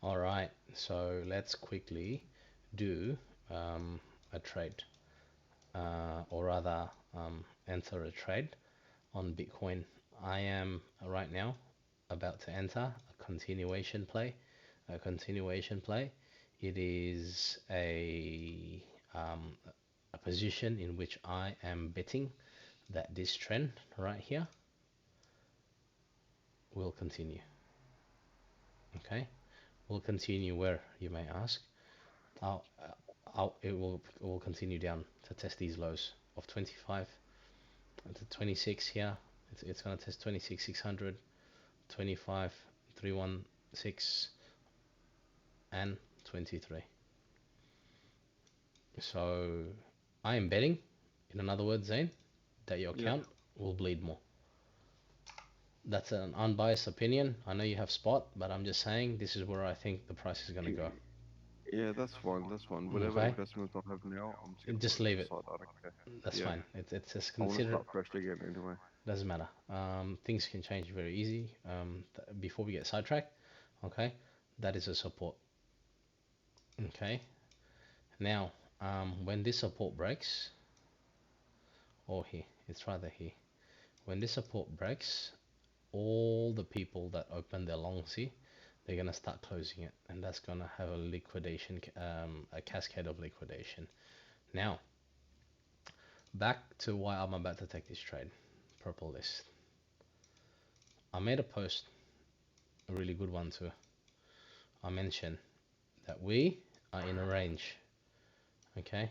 All right, so let's quickly do a trade, or rather, enter a trade on Bitcoin. I am right now about to enter a continuation play. A continuation play. It is um, a position in which I am betting that this trend right here will continue. Okay, will continue where, you may ask. I'll, it will continue down to test these lows of 25 to 26 here. It's gonna test 26 600, 25 316, and 23. So I am betting, in another word, Zane, that your Yeah. account will bleed more. That's an unbiased opinion. I know you have spot, but I'm just saying this is where I think the price is gonna go. y- Yeah, that's fine. That's fine. Whatever Okay, investments I have now, I'm just gonna put just it to leave the it. side. I don't care. That's Yeah. fine. It's just I want to consider. start fresh again anyway. Doesn't matter. Things can change very easy. Before we get sidetracked, okay, that is a support. Okay, now when this support breaks, or here, it's rather here. When this support breaks, all the people that open their longs here, they're gonna start closing it, and that's gonna have a liquidation, a cascade of liquidation. Now, back to why I'm about to take this trade. Purple list. I made a post, a really good one too. I mentioned that we are in a range, okay,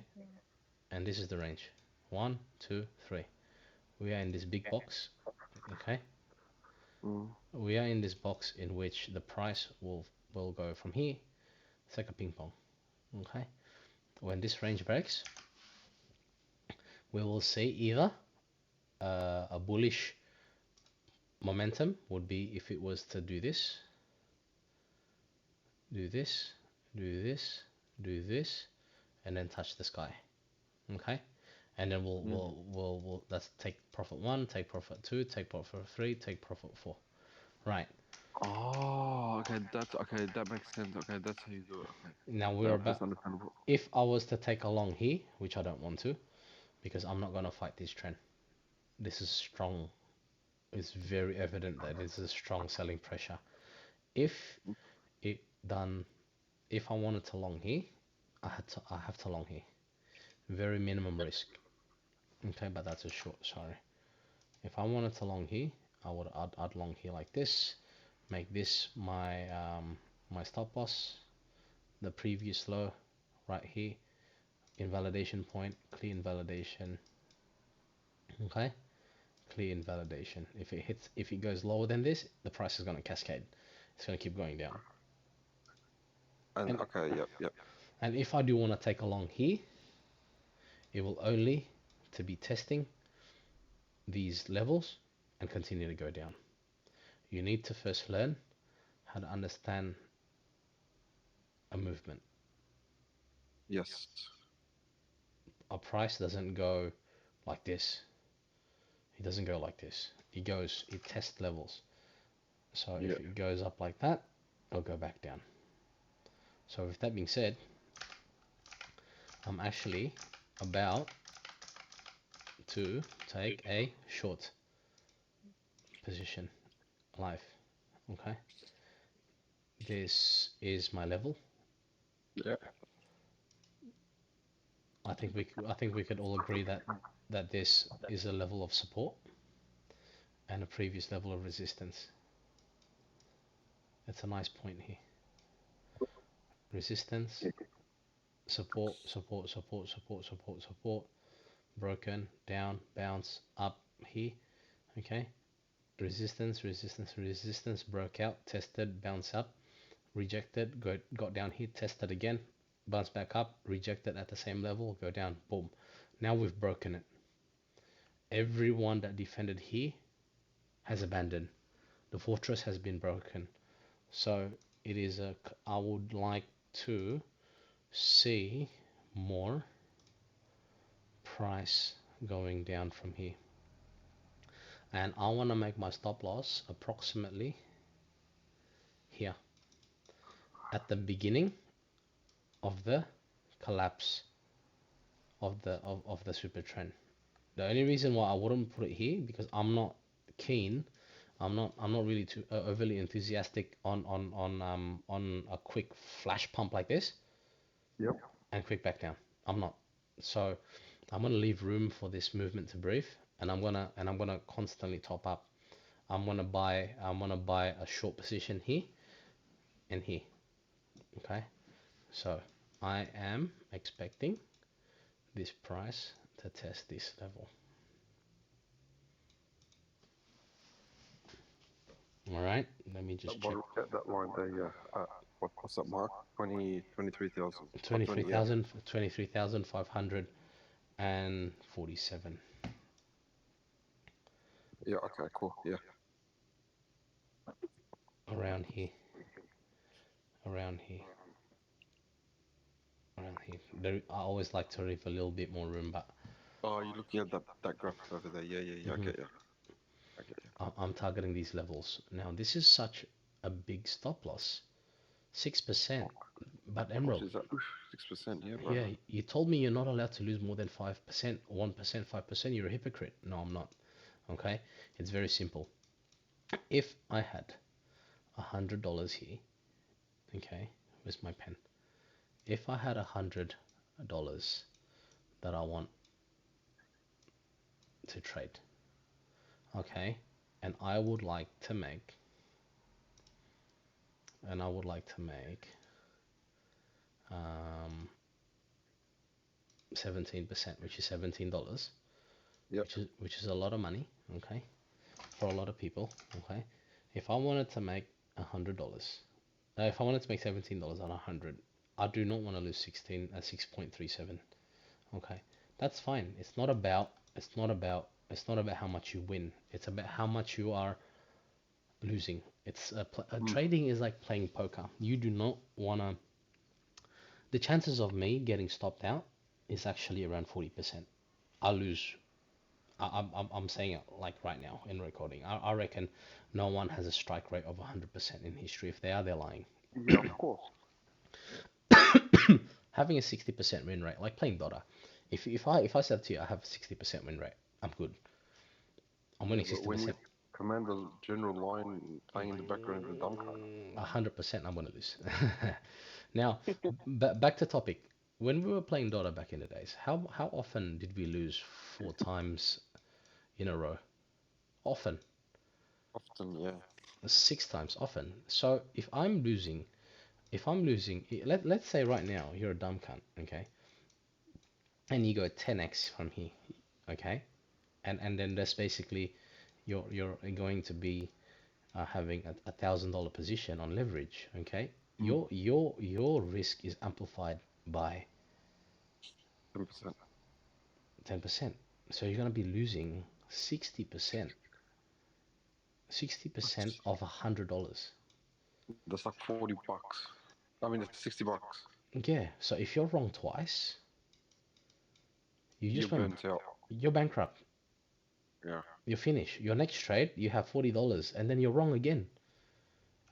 and this is the range. One, two, three. We are in this big box, okay. Mm. We are in this box in which the price will go from here. It's like a ping pong, okay. When this range breaks, we will see either a bullish momentum would be if it was to do this, do this, do this, do this, and then touch the sky. Okay, and then Yeah. we'll let's take profit one, take profit two, take profit three, take profit four. Right Oh, okay. That's okay. That makes sense. Okay, that's how you do it. Okay, now we're that's about. understandable. If I was to take a long here, which I don't want to, because I'm not gonna fight this trend. This is strong. It's very evident that this is a strong selling pressure. If it done, if I wanted to long here, I have to long here. Very minimum risk. Okay, but that's a short. Sorry. If I wanted to long here, I'd long here like this. Make this my stop loss. The previous low right here. Invalidation point. Clear invalidation. Okay. Clear invalidation. If it goes lower than this, the price is gonna cascade. It's gonna keep going down. And And okay, yep, yep. and if I do want to take a long here, it will only to be testing these levels and continue to go down. You need to first learn how to understand a movement. Yes. A price doesn't go like this. It doesn't go like this. It tests levels. So Yeah. if it goes up like that, it'll go back down. So with that being said, I'm actually about to take a short position live. Okay, this is my level. Yeah. I think we could all agree that this is a level of support and a previous level of resistance. That's a nice point here. Resistance, support, support, support, support, support, support, broken, down, bounce, up here. Okay, resistance, resistance, resistance, broke out, tested, bounce up, rejected, got down here, tested again, bounce back up, rejected at the same level, go down, boom. Now we've broken it. Everyone that defended here has abandoned. The fortress has been broken. So it is a. I would like to see more price going down from here, and I want to make my stop loss approximately here. at the beginning of the collapse of the super trend. The only reason why I wouldn't put it here because I'm not keen. I'm not really too overly enthusiastic on a quick flash pump like this Yep. and quick back down. I'm not. So I'm gonna leave room for this movement to breathe, and I'm gonna constantly top up. I'm gonna buy a short position here and here. Okay. So I am expecting this price to test this level. All right. Let me just check. Look at that line there, yeah. What's that mark? 23,000. Or 20, yeah. 23,000, 23,547 Yeah, okay, cool. Yeah. around here, around here, around here. I always like to leave a little bit more room, but Oh, you're looking at that graph over there. Yeah, yeah, yeah. I mhm, get you. I get you. I'm targeting these levels. Now, this is such a big stop loss, 6%. But How much Emerald, is that? 6%, yeah, bro. yeah, you told me you're not allowed to lose more than 5%, 1%, 5%. You're a hypocrite. No, I'm not. Okay? It's very simple. If I had $100 here, okay, where's my pen? If I had $100 that I want to trade, okay, and I would like to make um 17%, which is $17, Yep. which is a lot of money, okay, for a lot of people, okay. If I wanted to make $100, if I wanted to make $17 on 100, I do not want to lose 6.37. Okay, that's fine. It's not about how much you win. It's about how much you are losing. Mm. Trading is like playing poker. You do not wanna. The chances of me getting stopped out is actually around 40%. I lose. I'm saying it like right now in recording. I reckon no one has a strike rate of 100% in history. If they are, they're lying. Yeah, of course. Having a 60% win rate, like playing Dota. If I said to you I have a 60% win rate, I'm good. I'm Yeah, winning but when you 60%. command the general line playing in the background of the dunker. 100% I'm gonna lose. Now, back to topic. When we were playing Dota back in the days, how often did we lose 4 times in a row? Often. Often, yeah. 6 times often. So if I'm losing, let's say right now you're a dumb cunt, okay, and you go 10x from here, okay, and then that's basically you're going to be having a $1,000 position on leverage, okay, Mm. your risk is amplified by 10%. 10%. So you're going to be losing 60%, 60% of $100. That's like $40. I mean, it's $60. Yeah. So if you're wrong twice, you You're just went, burnt out. you're bankrupt. Yeah. You're finished. Your next trade, you have $40, and then you're wrong again.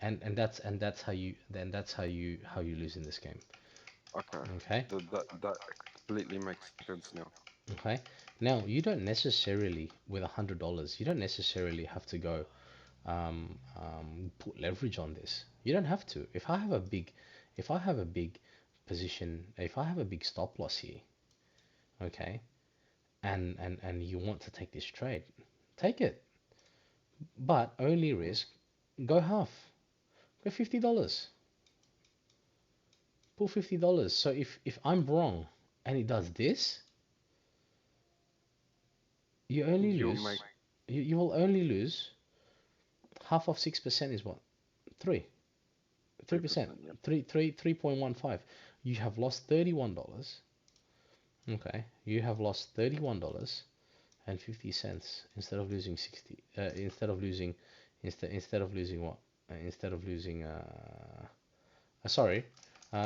And that's how you lose in this game. Okay. Okay. That completely makes sense now. Okay. Now you don't necessarily with $100, you don't necessarily have to go put leverage on this. You don't have to. If I have a big position, if I have a big stop loss here, okay, and you want to take this trade, take it. But only risk, go half, go $50, pull $50. So if I'm wrong and it does this, you only You'll make lose, you will only lose half of 6% is what? Three. 3%. 3%. Yeah. 3.15. You have lost $31. Okay. You have lost $31.50 instead of losing 60 instead of losing what? Instead of losing sorry.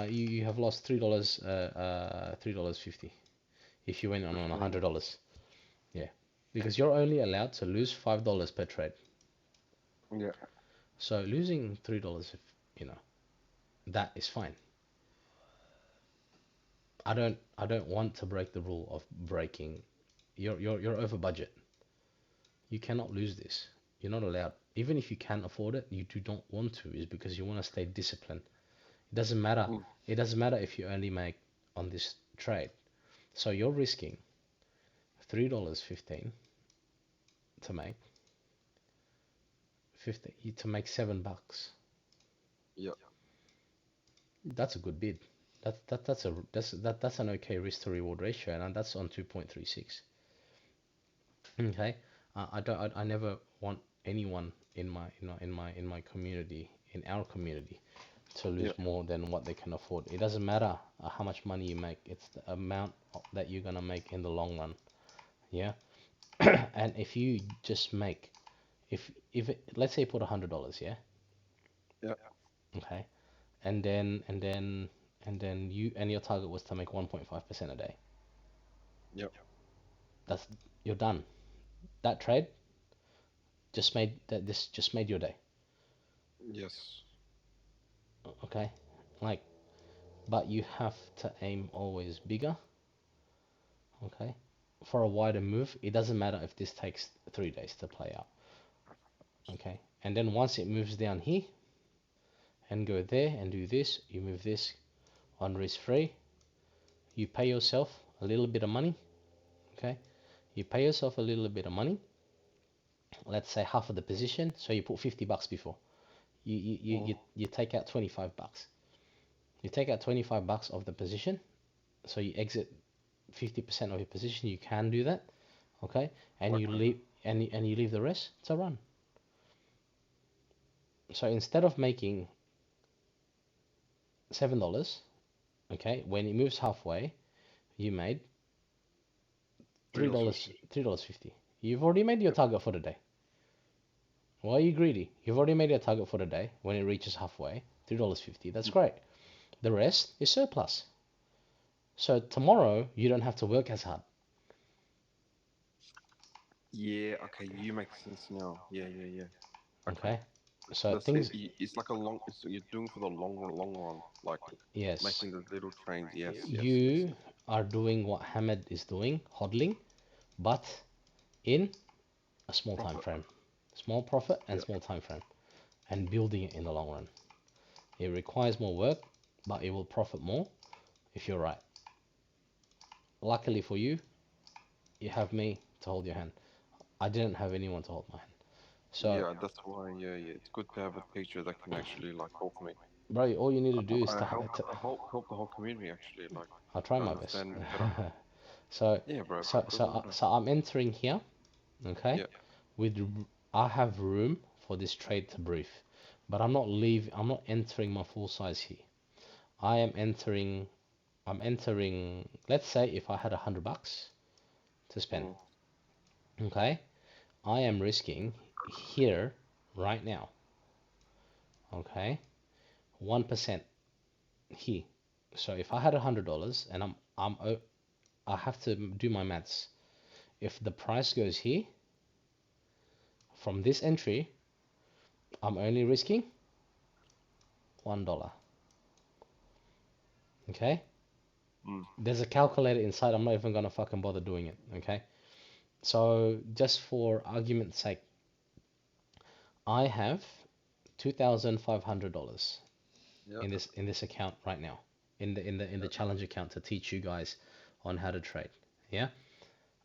You have lost $3.50 if you went on $15. $100. Yeah. Because you're only allowed to lose $5 per trade. Yeah. So losing $3, you know, that is fine. I don't want to break the rule of breaking. You're over budget. You cannot lose this. You're not allowed. Even if you can afford it, you do not want to, is because you want to stay disciplined. It doesn't matter. Mm. It doesn't matter if you only make on this trade. So you're risking $3.15 to make 50 to make $7. Yeah. That's a good bid. That's an okay risk to reward ratio, and that's on 2.36. Okay, I never want anyone in my community, in our community, to Yeah. lose more than what they can afford. It doesn't matter how much money you make. It's the amount that you're gonna make in the long run. Yeah, and if you just make, let's say you put $100, yeah, Yeah. okay, and then your target was to make 1.5% a day. Yeah. That's You're done. That trade this just made your day. Yes. Okay, like, but you have to aim always bigger. Okay, for a wider move, it doesn't matter if this takes 3 days to play out. Okay, and then once it moves down here and go there and do this, you move this on risk free. You pay yourself a little bit of money. Okay, you pay yourself a little bit of money. Let's say half of the position. So you put $50 before. Mm. You take out $25. You take out $25 of the position. So you exit 50% of your position. You can do that. Okay, and you Okay. leave and you leave the rest to run. So instead of making $7, okay, when it moves halfway, you made $3.50. $3.50. You've already made your Yep. target for the day. Why are you greedy? You've already made your target for the day. When it reaches halfway, $3.50. That's Mm. great. The rest is surplus. So tomorrow you don't have to work as hard. Yeah. Okay. You make sense now. Yeah. Yeah. Yeah. Okay. Okay. So That's it. things, It's like a long. It's, you're doing for the long run. Like yes, making the little trains. Yes. Yes. Yes. you are doing what Hamed is doing, hodling, but in a small time Profit. frame, small profit and Yeah. small time frame, and building it in the long run. It requires more work, but it will profit more if you're right. Luckily for you, you have me to hold your hand. I didn't have anyone to hold my hand. So, Yeah. That's why. Yeah. Yeah. It's good to have a teacher that can actually like help me. bro, all you need to do is Help the whole community actually like I'll try my best. understand better. So, Yeah, bro. so, It so, doesn't uh, matter. so I'm entering here, okay? Yeah. With I have room for this trade to brief, but I'm not entering my full size here. I am entering. I'm entering. Let's say if I had $100 to spend, Mm. okay? I am risking here right now, okay? 1% here. So if I had $100 and I have to do my maths. If the price goes here from this entry, I'm only risking $1. Okay? Mm. There's a calculator inside. I'm not even gonna fucking bother doing it. Okay? So just for argument's sake, I have $2,500 Yeah. in this account right now, in the Yeah. challenge account to teach you guys on how to trade. Yeah,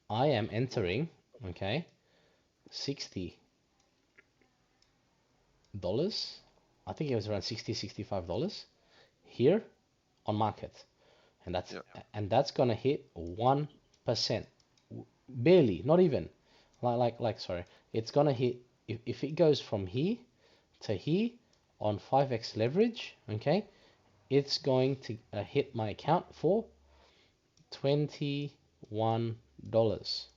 I am entering, okay, $60. I think it was around $65 here on market, and that's Yeah. that's gonna hit 1%, barely, not even, sorry, it's gonna hit, if it goes from here to here on 5x leverage, okay, it's going to hit my account for $21,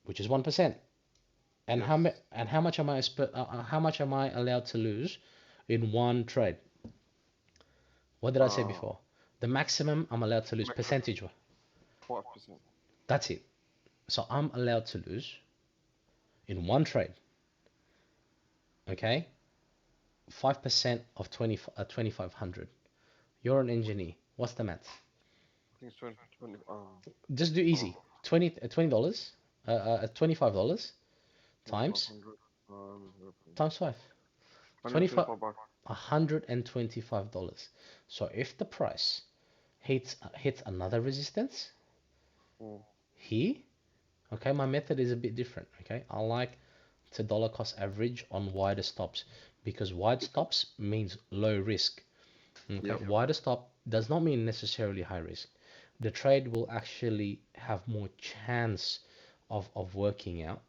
which is 1%. And Yes. how much am how much am I allowed to lose in one trade? What did I say Uh, before? The maximum I'm allowed to lose Maximum percentage. 5%. That's it. So I'm allowed to lose in one trade, okay, 5% of 2500. You're an engineer. What's the maths? I think it's 20, Just do easy. oh, 20 $20, $25 times 2500 times 5. 25 $125. $125. So if the price hits another resistance Mm, here, okay, my method is a bit different. Okay, I like to dollar cost average on wider stops because wide stops means low risk. Okay, yeah. wider stop does not mean necessarily high risk. The trade will actually have more chance of working out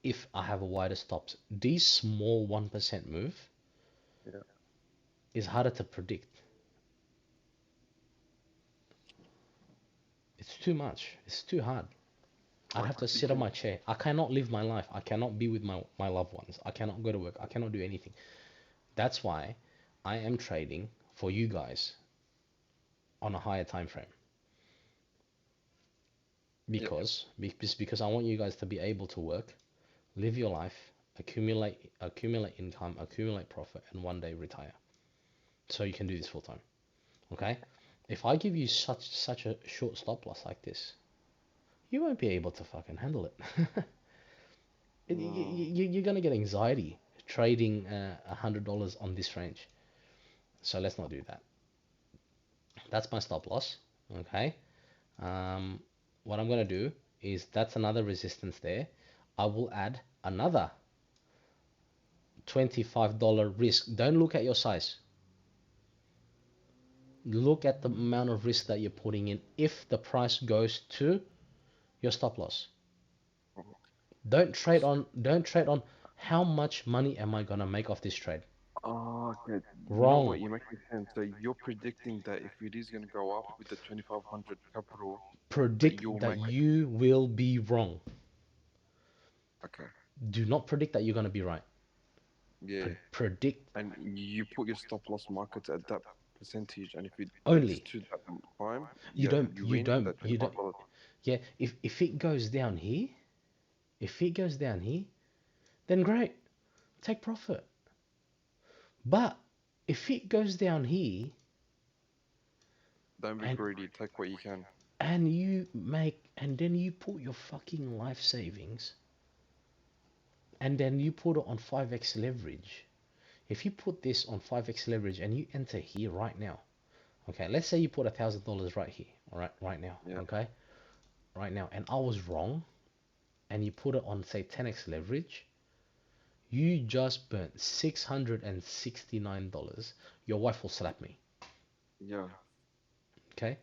if I have a wider stops. These small 1% move Yeah. is harder to predict. It's too much. It's too hard. I'd Like have to you sit on can. my chair. I cannot live my life. I cannot be with my loved ones. I cannot go to work. I cannot do anything. That's why I am trading for you guys on a higher time frame. Yeah. Because I want you guys to be able to work, live your life, accumulate income, accumulate profit, and one day retire. So you can do this full time. Okay? If I give you such a short stop loss like this, you won't be able to fucking handle it. Mm, You're gonna get anxiety trading $100 on this range. So let's not do that. That's my stop loss. Okay. Um, what I'm gonna do is that's another resistance there. I will add another $25 risk. Don't look at your size. Look at the amount of risk that you're putting in if the price goes to your stop loss. mm. Don't trade on how much money am I gonna make off this trade. Oh, okay. You know Wrong. what? You're making sense. So you're predicting that if it is going to go up with the 2500 capital, that Predict you'll that make it. you will be wrong. Okay. Do not predict that you're gonna be right. Yeah. Predict And you put your stop loss markets at that percentage, and if it gets only. to that time, You don't you you win don't that you don't $25. Yeah, if it goes down here, if it goes down here, then great, take profit. But if it goes down here Don't be and greedy. Take what you can. and then you put your fucking life savings and then you put it on 5x leverage. If you put this on 5x leverage and you enter here right now, okay, let's say you put $1,000 right here, all right now, Yeah. okay, right now, and I was wrong, and you put it on say 10x leverage, you just burnt $669. Your wife will slap me. Yeah. Okay.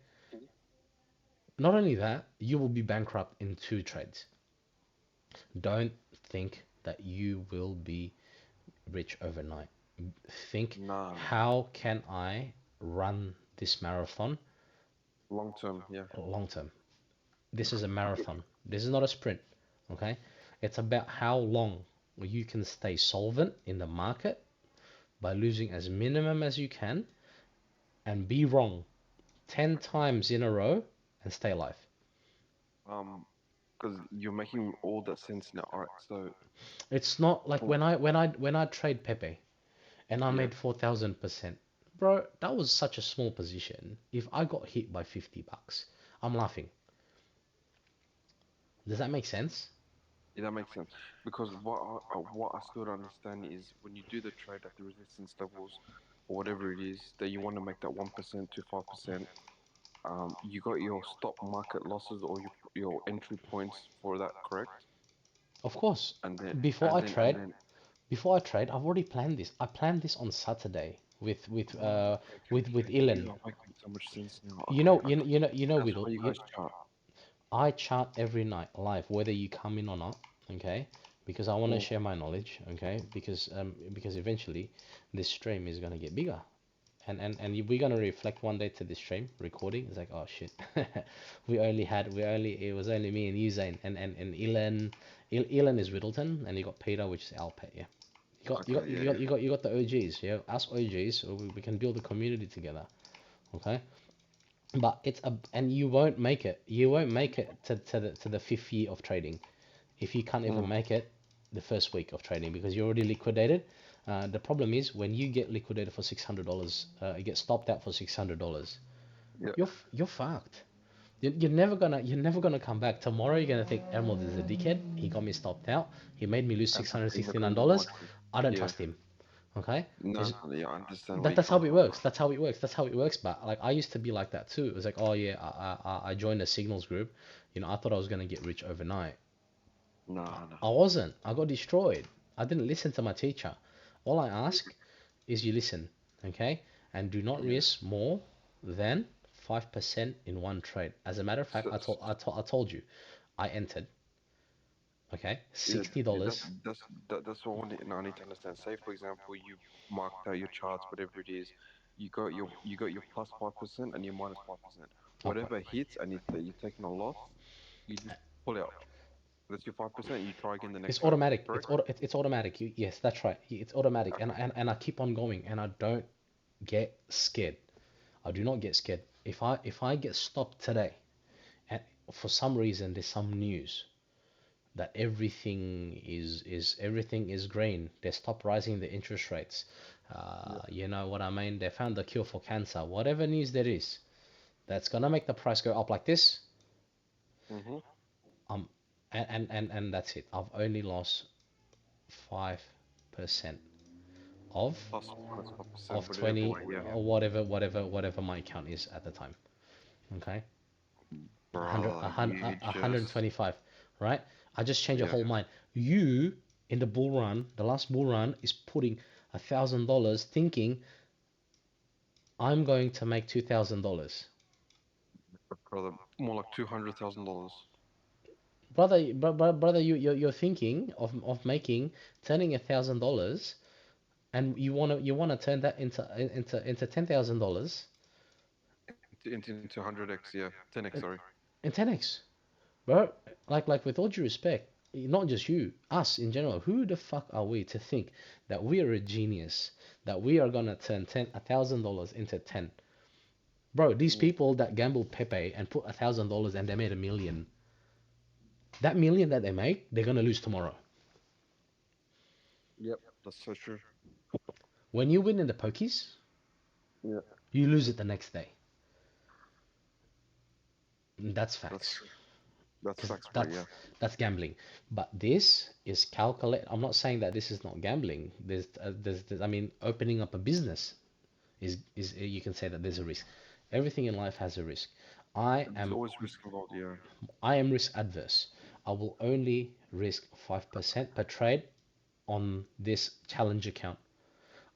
Not only that, you will be bankrupt in 2 trades. Don't think that you will be rich overnight. Think, Nah. how can I run this marathon Long term. Yeah. long term? This is a marathon. This is not a sprint. Okay. It's about how long you can stay solvent in the market by losing as minimum as you can and be wrong 10 times in a row and stay alive. Because you're making all that sense now. All right. So, It's not like oh, when I trade Pepe and I yeah. made 4,000%. Bro, that was such a small position. If I got hit by $50, I'm laughing. Does that make sense? Yeah, that makes sense. Because what I still don't understand is when you do the trade at the resistance levels or whatever it is that you want to make that 1% to 5%, you got your stop market losses or your entry points for that, correct? Of course. And then Before and I then and trade, then before I trade, I've already planned this. I planned this on Saturday with with oh, uh okay, with okay, with okay. These Ilan. are making so much sense now. You Okay, know, you know, okay. you know, you know, That's Whittle. how you guys chart. I chart every night live, whether you come in or not, okay? Because I want to Mm, share my knowledge, okay? Because eventually this stream is gonna get bigger, and we're gonna reflect one day to this stream recording. It's like, oh shit, it was only me and you, Zane, and Elan is Whittleton, and you got Peter, which is Alpet, yeah. okay, yeah, yeah. You got the OGs, yeah. Us OGs, so we can build a community together, okay? But and you won't make it. You won't make it to the 5th year of trading if you can't even Mm, make it the first week of trading because you're already liquidated. The problem is when you get liquidated for $600, you get stopped out for $600. Yeah. You're fucked. You're never gonna come back. Tomorrow you're gonna think Emerald is a dickhead. He got me stopped out. He made me lose And six hundred something sixty that nine goes on dollars. watching. I don't Yeah. trust him. Okay, No, there's no, yeah, I understand where that you're that's how coming it from, works. bro. That's how it works. That's how it works. But like I used to be like that too. It was like, oh yeah, I joined a signals group. I thought I was gonna get rich overnight. Nah, nah. I wasn't. I got destroyed. I didn't listen to my teacher. All I ask is you listen, okay? And do not Yeah. risk more than 5% in one trade. As a matter of fact, So, I told you, I entered, okay? yeah, $60. that's what I need to understand. Say, for example, you marked out your charts, whatever it is, you got your plus 5% and your minus 5%. Okay. Whatever hits and you're taking a loss, you just pull out. That's your 5%. You try again the It's next trade, automatic. correct? It's automatic. Yes, that's right. It's automatic. And, Okay. and I keep on going and I don't get scared. I do not get scared. If I get stopped today and for some reason there's some news that everything is green. They stopped rising the interest rates. Yeah. You know what I mean? They found the cure for cancer. Whatever news there is, that's gonna make the price go up like this. Mm-hmm. Um, and that's it. I've only lost 5% of Plus minus 5%, of whatever 20 way. Yeah. or whatever my account is at the time. Okay, 100, Bro, you just 125, right? I just change your yeah. whole mind. You in the bull run, the last bull run, is putting $1,000 thinking I'm going to make $2,000. Brother, more like $200,000. Brother, you're thinking of making turning $1,000, and you wanna turn that into $10,000 Into 100x, yeah, 10x, sorry. in 10x. Bro, like with all due respect, not just you, us in general, who the fuck are we to think that we are a genius, that we are gonna turn $1,000 into 10? Bro, these Yeah. people that gambled Pepe and put $1,000 and they made a million, that million that they make, they're gonna lose tomorrow. Yep, that's so true. When you win in the pokies, Yeah, you lose it the next day. That's that's facts. true. That's Because facts, bro. Yeah. that's gambling. But this is calculate. I'm not saying that this is not gambling. I mean, opening up a business is you can say that there's a risk. Everything in life has a risk. I There's am always risk involved. Yeah. I am risk adverse. I will only risk 5% per trade on this challenge account.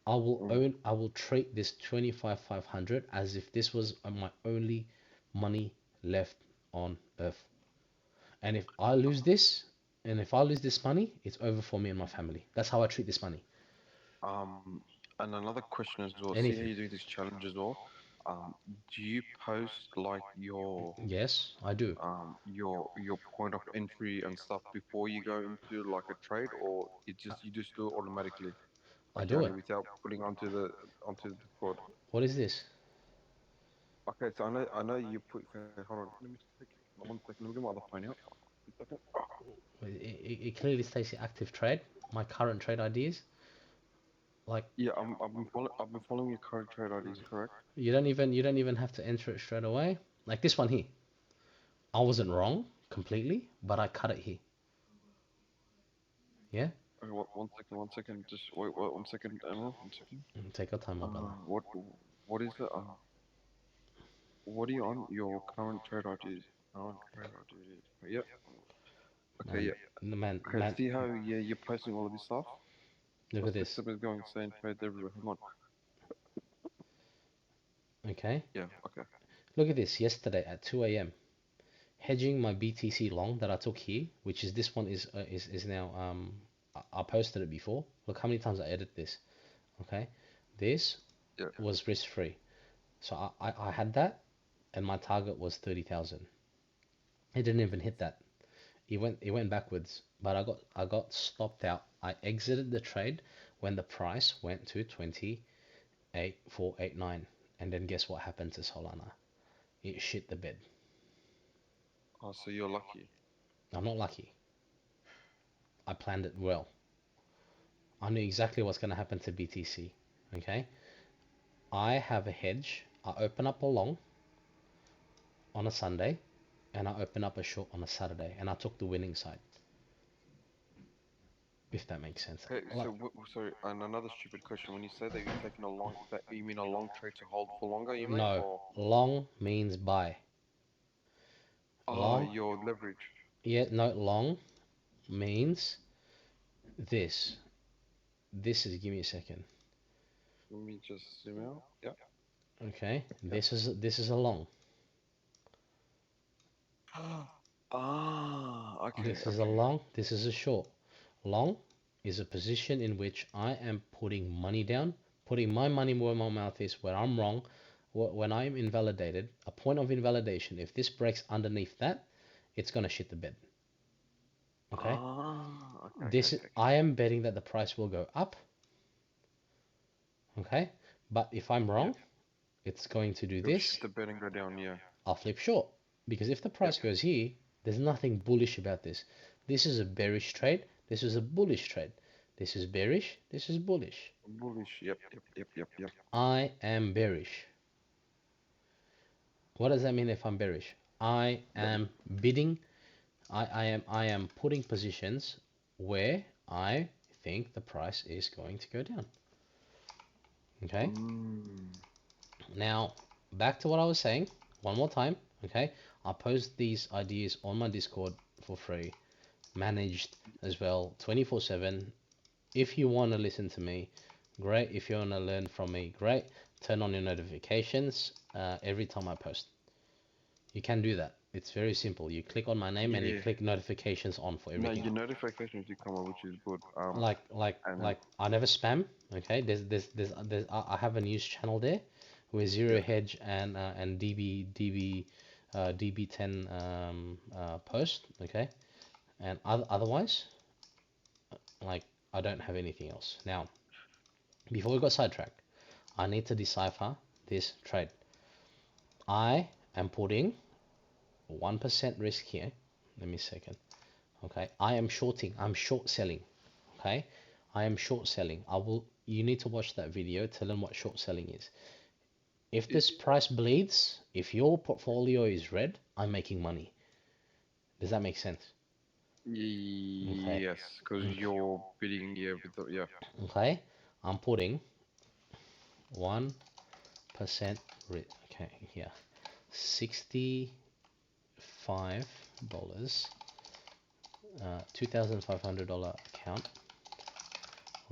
Mm. I will treat this 25,500 as if this was my only money left on earth. And if I lose this money, it's over for me and my family. That's how I treat this money. And another question as well. See how Anything. you do this challenge as well. Um, do you post like Yes, I do. your point of entry and stuff before you go into like a trade, or you just do it automatically, I like do it. without putting onto the Discord? What is this? Okay, so I know you put. Okay, hold on. Let me just take 1 second. Let me get my other phone out. 1 second. It clearly states the active trade. My current trade IDs. Like Yeah, I've been following your current trade IDs, correct? you don't even have to enter it straight away. Like this one here. I wasn't wrong completely, but I cut it here. Yeah? Okay, 1 second, 1 second. Just wait 1 second, Emma. 1 second. Take your time, my brother. What is it? What are you on? Your current trade IDs. Current trade IDs. Yep. Okay, Man, yeah. man, Okay, man. see how you're posting all of this stuff? Look My at this. system is going insane. Trades everywhere. Hang on. Okay. Yeah. Okay. Look at this. Yesterday at 2 a.m. hedging my BTC long that I took here, which is this one is now I posted it before. Look how many times I edited this. Okay, this Yeah. was risk free, so I had that, and my target was 30,000. It didn't even hit that. It went backwards, but I got stopped out. I exited the trade when the price went to 28,489, and then guess what happened to Solana? It shit the bed. Oh, so you're lucky. I'm not lucky. I planned it well. I knew exactly what's going to happen to BTC. Okay, I have a hedge. I open up a long on a Sunday, and I open up a short on a Saturday, and I took the winning side. If that makes sense. Okay, so sorry, and another stupid question. When you say that you're taking a long, that you mean a long trade to hold for longer, you mean, No, or long means buy. Long, your leverage? yeah, no, long means this. This is, give me a second. Let me just zoom out. Yeah. Okay, Yeah. this is a long. Okay, This is a okay. long, this is a short. Long is a position in which I am putting money down, putting my money where my mouth is, where I'm wrong, when I'm invalidated, a point of invalidation. If this breaks underneath that, it's gonna shit the bed. Okay? Okay, okay, okay, okay. I am betting that the price will go up. Okay? But if I'm Yeah. wrong, it's going to do It'll shit this. the bed and go down, yeah. I'll flip short. Because if the Yep. price goes here, there's nothing bullish about this. This is a bearish trade. This is a bullish trade. This is bearish. This is bullish. Bullish. Yep, yep, yep, yep, yep. I am bearish. What does that mean if I'm bearish? I That am bidding. I am putting positions where I think the price is going to go down. Okay. Now, back to what I was saying, one more time, okay? I post these ideas on my Discord for free, managed as well, 24/7. If you want to listen to me, great. If you want to learn from me, great. Turn on your notifications every time I post. You can do that. It's very simple. You click on my name and you yeah. click notifications on for No, everything. your notifications do come up, which is good. And Like I never spam. Okay, there's I have a news channel there with yeah, Zero Hedge and DB10 post. Okay, and otherwise, like I don't have anything else. Now, before we got sidetracked, I need to decipher this trade. I am putting 1% risk here. Let me second. Okay, I am shorting. I'm short selling. Okay, I am short selling. I will. You need to watch that video to learn what short selling is. If this price bleeds, if your portfolio is red, I'm making money. Does that make sense? Okay. yes, because you're bidding, yeah, with the, yeah. Okay. I'm putting 1% risk. Okay, here. $65. $2,500 account.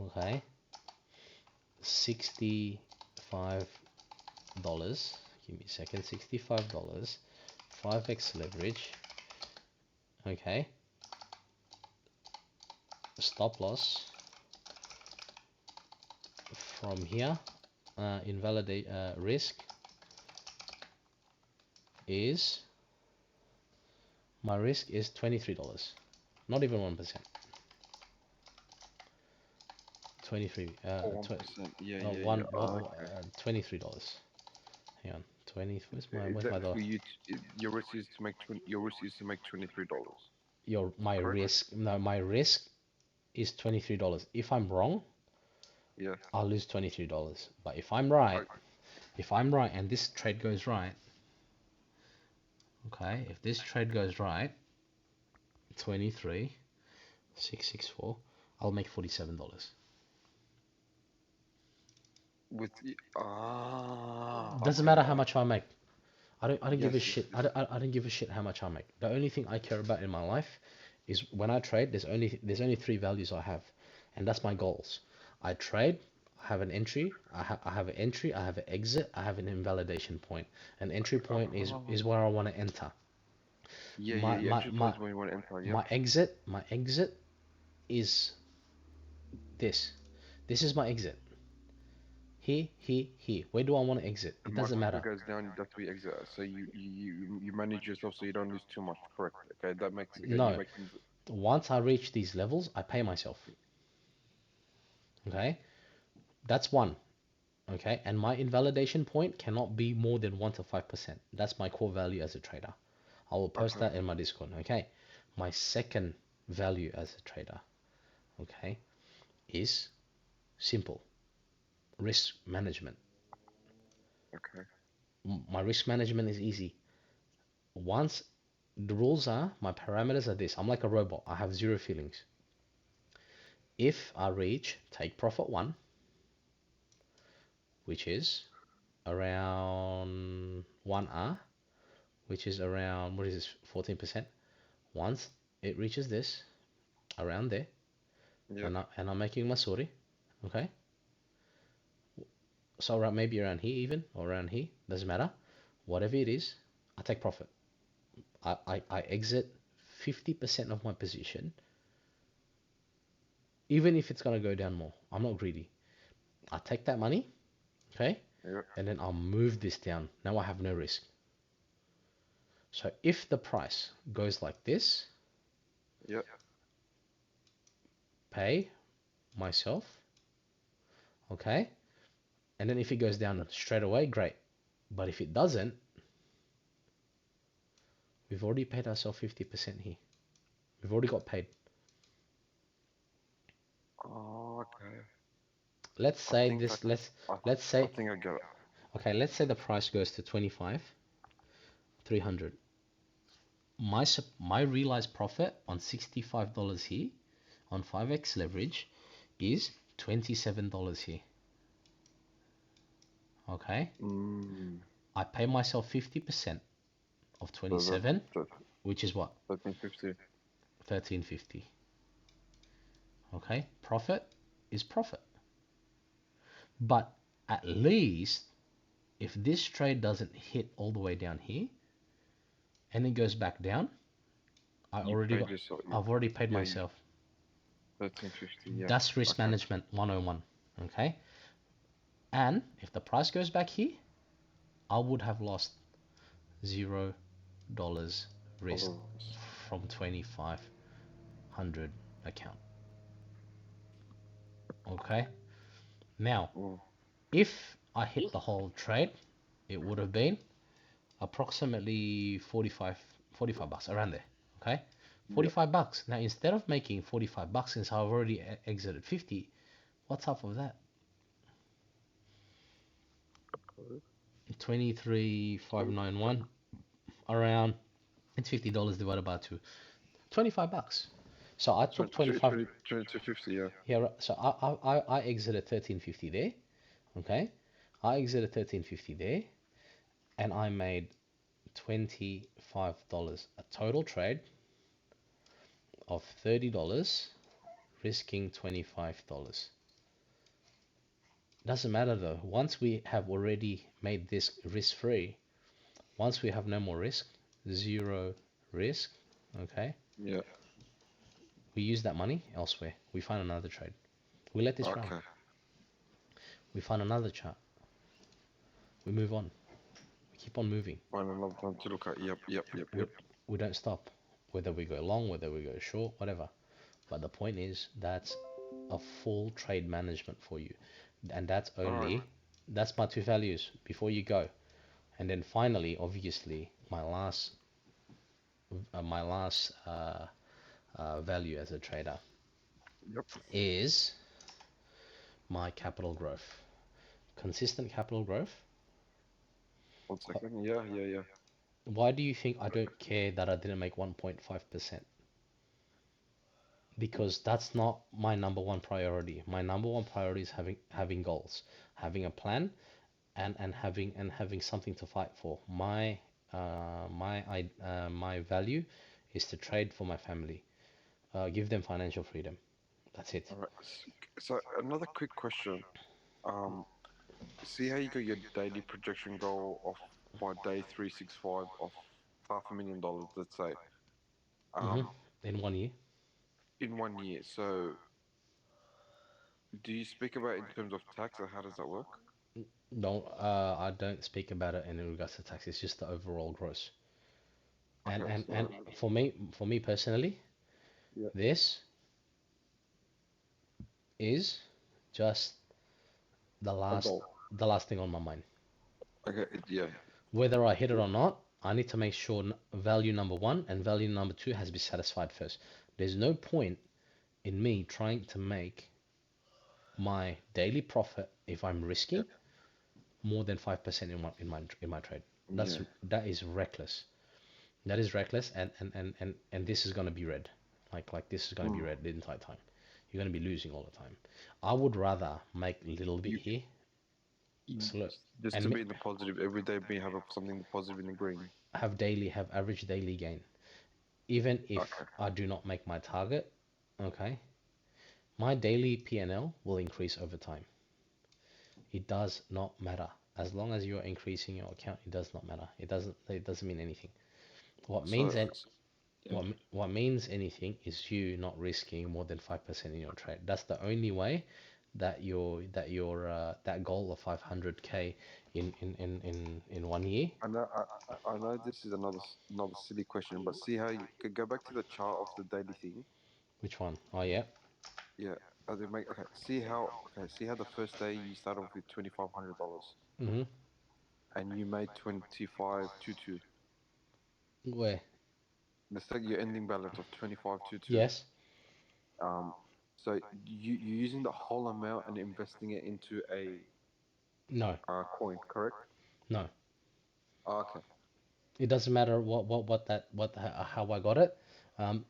Okay. $65. Give me a second. $65. 5x leverage. Okay. Stop loss from here. Invalidate risk is my risk is $23. Not even 1%. 23. Or 1%. Yeah, No, yeah, yeah. Okay. $23. Hang on. 20. Is Where's that my dollar? for you? Your risk is to make your risk is to make $23. My Correct? risk. No, my risk is $23. If I'm wrong, Yeah. I'll lose $23. But I, if I'm right, and this trade goes right, okay, if this trade goes right, 23,664, I'll make $47. with Doesn't okay. matter how much I make. I don't give Yes, a yes, shit. yes. I don't give a shit how much I make. The only thing I care about in my life is when I trade. There's only three values I have, and that's my goals. I trade. I have an entry. I have an entry. I have an exit. I have an invalidation point. An entry point is where I want to enter. Yeah, yeah, My yeah. my Entry my points when you want to enter. Yep. my exit is this. This is my exit. Here. Where do I want to exit? It And doesn't whenever matter. it goes down, that's where you exit. So you manage yourself so you don't lose too much. Correct. Okay, that makes okay. You're No. making Once I reach these levels, I pay myself. Okay, that's one. Okay, and my invalidation point cannot be more than 1 to 5%. That's my core value as a trader. I will post okay. that in my Discord. Okay, my second value as a trader, okay, is Simple. Risk management. Okay. My risk management is easy. Once the rules are, my parameters are this. I'm like a robot. I have zero feelings. If I reach take profit one, which is around 1R, which is around, what is this, 14%. Once it reaches this, around there, Yeah. and I'm making my sorry, okay? So around, maybe around here even, or around here, doesn't matter. Whatever it is, I take profit. I exit 50% of my position, even if it's gonna go down more. I'm not greedy. I take that money, okay? Yeah. And then I'll move this down. Now I have no risk. So if the price goes like this, Yeah. pay myself, okay? And then if it goes down straight away, great. But if it doesn't, we've already paid ourselves 50% here. We've already got paid. Oh, okay. Let's I say think this, I, let's I say, think I get it. okay, let's say the price goes to 25, 300. My realized profit on $65 here on 5x leverage is $27 here. Okay, Mm. I pay myself 50% of So 27, that which is what? 1350. 1350. Okay, profit is profit. But at least if this trade doesn't hit all the way down here and it goes back down, You paid yourself. I've already paid Yeah, you myself. 1350. Yeah. That's risk Okay. management 101. Okay, and if the price goes back here, I would have lost $0 risk Dollars. from 2500 account. Okay, now Mm. if I hit the whole trade, it would have been approximately 45 bucks around there. Okay, Yeah. 45 bucks. Now instead of making 45 bucks, since I've already exited 50, what's half of that? 23,591, around, it's $50 divided by 2, 25 bucks. So I took 25. 2250. Yeah. Yeah, so I exited 1350 there. Okay, I exited 1350 there, and I made $25, a total trade of $30, risking $25. Doesn't matter though. Once we have already made this risk free, once we have no more risk, zero risk, okay, Yeah. we use that money elsewhere. We find another trade. We let this run. Okay. We find another chart. We move on. We keep on moving. Find another time to look at. Yep. Yep. Yep. We, Yep. we don't stop. Whether we go long, whether we go short, whatever. But the point is that's a full trade management for you. And that's All right. only, that's my two values before you go. And then finally, obviously, my last value as a trader Yep. is my capital growth. Consistent capital growth. 1 second. Yeah. Yeah. Yeah. Why do you think I don't care that I didn't make 1.5%? Because that's not my number one priority. My number one priority is having goals, having a plan, and having something to fight for. My value is to trade for my family, give them financial freedom. That's it. All right. So another quick question. Um, See how you got your daily projection goal of by day 365 of $500,000, let's say, hmm um, In 1 year. in 1 year. So do you speak about in terms of tax or how does that work? No, I don't speak about it in regards to tax. It's just the overall gross. And Okay, and so and for me personally, yeah, this is just the a last goal. the last thing on my mind. Okay, yeah, Whether I hit it or not, I need to make sure value number one and value number two has been satisfied first. There's no point in me trying to make my daily profit if I'm risking Yeah. more than 5% in my trade. Yeah. That is reckless. That is reckless, and this is gonna be red. Like this is gonna be Mm. red the entire time. You're gonna be losing all the time. I would rather make a little bit You, here, you slow, just to and be in the positive every day, be have something positive in the green. have average daily gain. Even if Okay. I do not make my target, okay, my daily PNL will increase over time. It does not matter. As long as you're increasing your account, it does not matter. It doesn't mean anything. What So, means and yeah. what means anything is you not risking more than 5% in your trade. That's the only way that goal of 500k in 1 year. I know this is another silly question, but see how you could go back to the chart of the daily thing. Which one? Oh yeah. Yeah. They make okay. See how the first day you start off with $2,500 Mm-hmm. and you made 2522. Where? Let's take your ending balance of 2522. Yes. Um, so you're using the whole amount and investing it into a No. coin, correct? No. Okay. It doesn't matter how I got it. Um,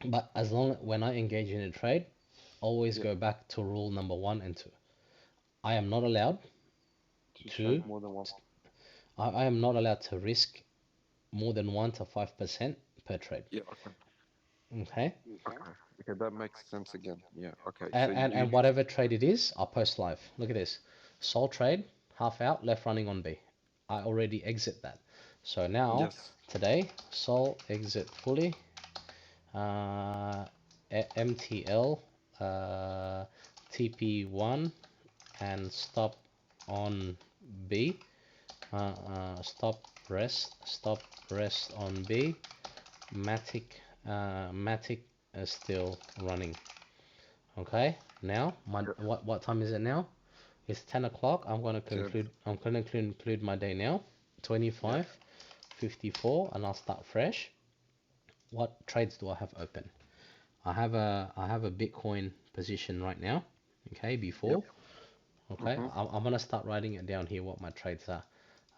but as long when I engage in a trade, always Yeah. go back to rule number one and two. I am not allowed To to. trade more than one. I am not allowed to risk more than 1 to 5% per trade. Yeah. Okay. Okay. Okay. Okay. That makes sense again. Yeah. Okay. So And whatever trade it is, I'll post live. Look at this. Sol trade, half out, left running on B. I already exit that. So now, yes. today, Sol exit fully. MTL, TP1, and stop on B. Stop rest on B. Matic is still running. Okay, now Yeah. what time is it now? It's 10 o'clock. So, I'm gonna conclude my day now. yeah. 25:54, and I'll start fresh. What trades do I have open? I have a Bitcoin position right now. Okay, Yep. before. Okay, Mm-hmm. I'm gonna start writing it down here what my trades are.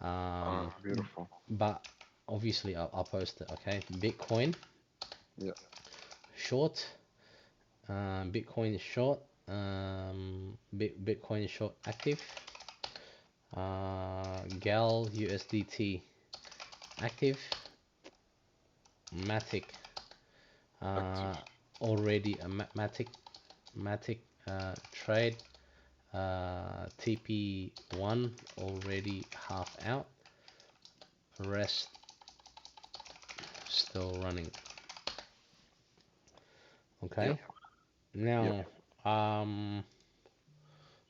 Ah, Um, beautiful. but obviously I'll post it. Okay, Bitcoin Yeah. short. Bitcoin short. Bitcoin short active. Gal USDT active. Matic Active. uh, already a Matic trade. TP1 already half out. Rest still running. Yep. Okay. Yep. Now,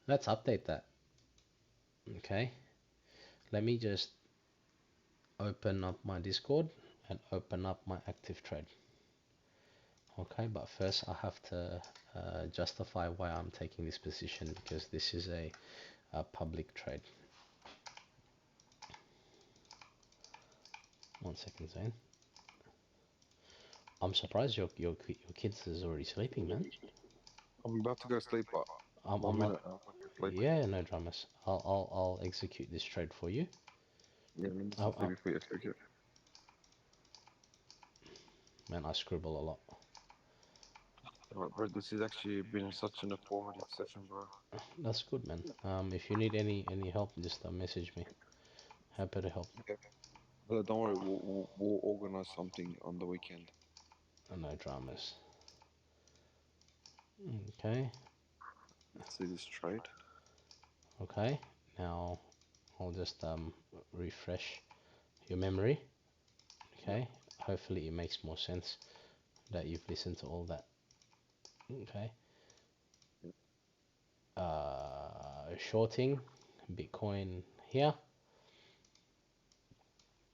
let's update that. Okay. Let me just open up my Discord and open up my active trade. Okay, but first I have to justify why I'm taking this position, because this is a public trade. 1 second, Zane. I'm surprised your kids is already sleeping, man. I'm about to go sleep, but I'm one not. minute. I'll go sleep. Yeah, no dramas. I'll execute this trade for you. Yeah, let me Oh, just leave it for you a second. man, I scribble a lot. Alright, bro. This has actually been such an informative session, bro. That's good, man. If you need any help, just message me. Happy to help. Okay. But don't worry, we'll organize something on the weekend. No dramas. Okay, Let's see this trade. okay. Now I'll just refresh your memory. Yep. Okay. Hopefully it makes more sense that you've listened to all that. Okay. Yep. Shorting Bitcoin here.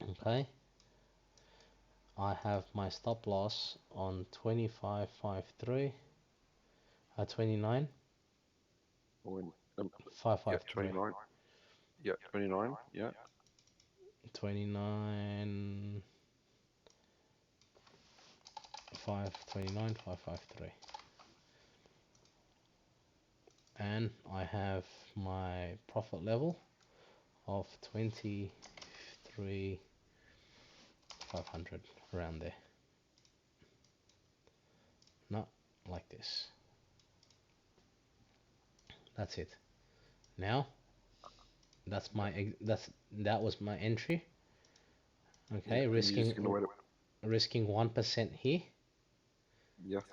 Okay. I have my stop loss on 2553, 29, When, yeah, 553, 29. Yeah, 29. Yeah. 29, 529, 553. and I have my profit level of 23,500 around there. Not like this. That's it. Now that was my entry. Okay, Yeah. And you're just gonna wait. risking 1% here, Yes.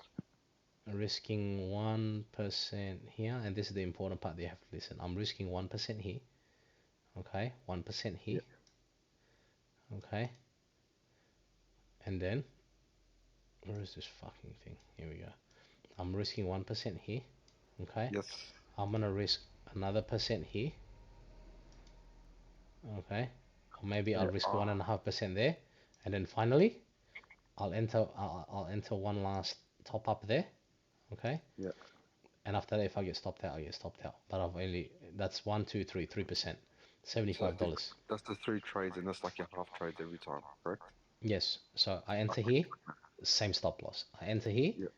risking 1% here, and this is the important part that you have to listen. I'm risking 1% here. Okay, 1% here. Yeah. Okay, and then where is this fucking thing? Here we go. I'm risking 1% here. Okay, Yes. I'm gonna risk another percent here. Okay, or maybe I'll Yeah. risk 1.5% there, and then finally I'll enter one last top up there. Okay, Yeah. and after that, if I get stopped out, I get stopped out. But I've only that's 3%, So $75. that's the three trades, and that's like your half trades every time, correct? Yes, so I enter here, same stop loss. I enter here, Yeah.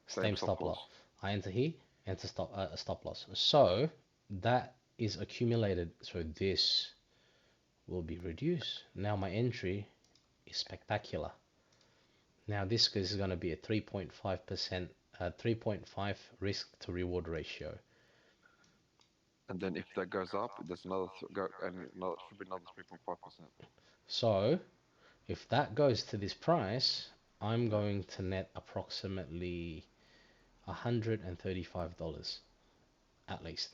Same same stop stop loss. loss. I enter here, enter stop loss. So that is accumulated. So this will be reduced. Now my entry is spectacular. Now this is going to be a 3.5%, 3.5 risk to reward ratio. And then if that goes up, there's another go, and another should be another 3.5%. So if that goes to this price, I'm going to net approximately $135 at least.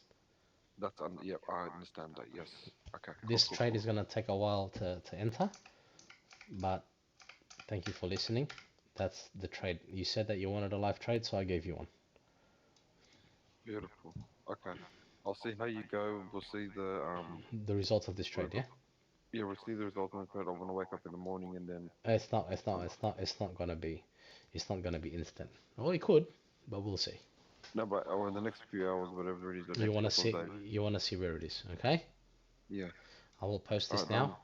Yeah, I understand that. Yes. Okay. Cool. This Cool. trade Cool. is going to take a while to enter, but thank you for listening. That's the trade. You said that you wanted a live trade, so I gave you one. Beautiful. Okay. I'll see how you go. We'll see the The results of this what is trade, it? yeah? Yeah, we'll see the results of the trade. I'm gonna wake up in the morning and then um, It's not gonna be, it's not gonna be instant. Well, it could, but we'll see. no, but or in the next few hours, whatever it is, the next couple of days. You wanna see where it is, okay? Yeah. I will post All this right, man. now.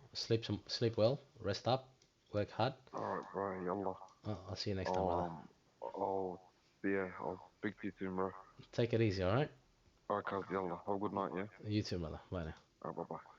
Sleep well, rest up, work hard. All right, bro. Yallah. I'll see you next time, brother. Um. I'll yeah. I'll speak to you soon, bro. Take it easy, alright? All right, cuz. Yallah. Have a good night. Yeah. You too, brother. Bye now. All right. Bye bye.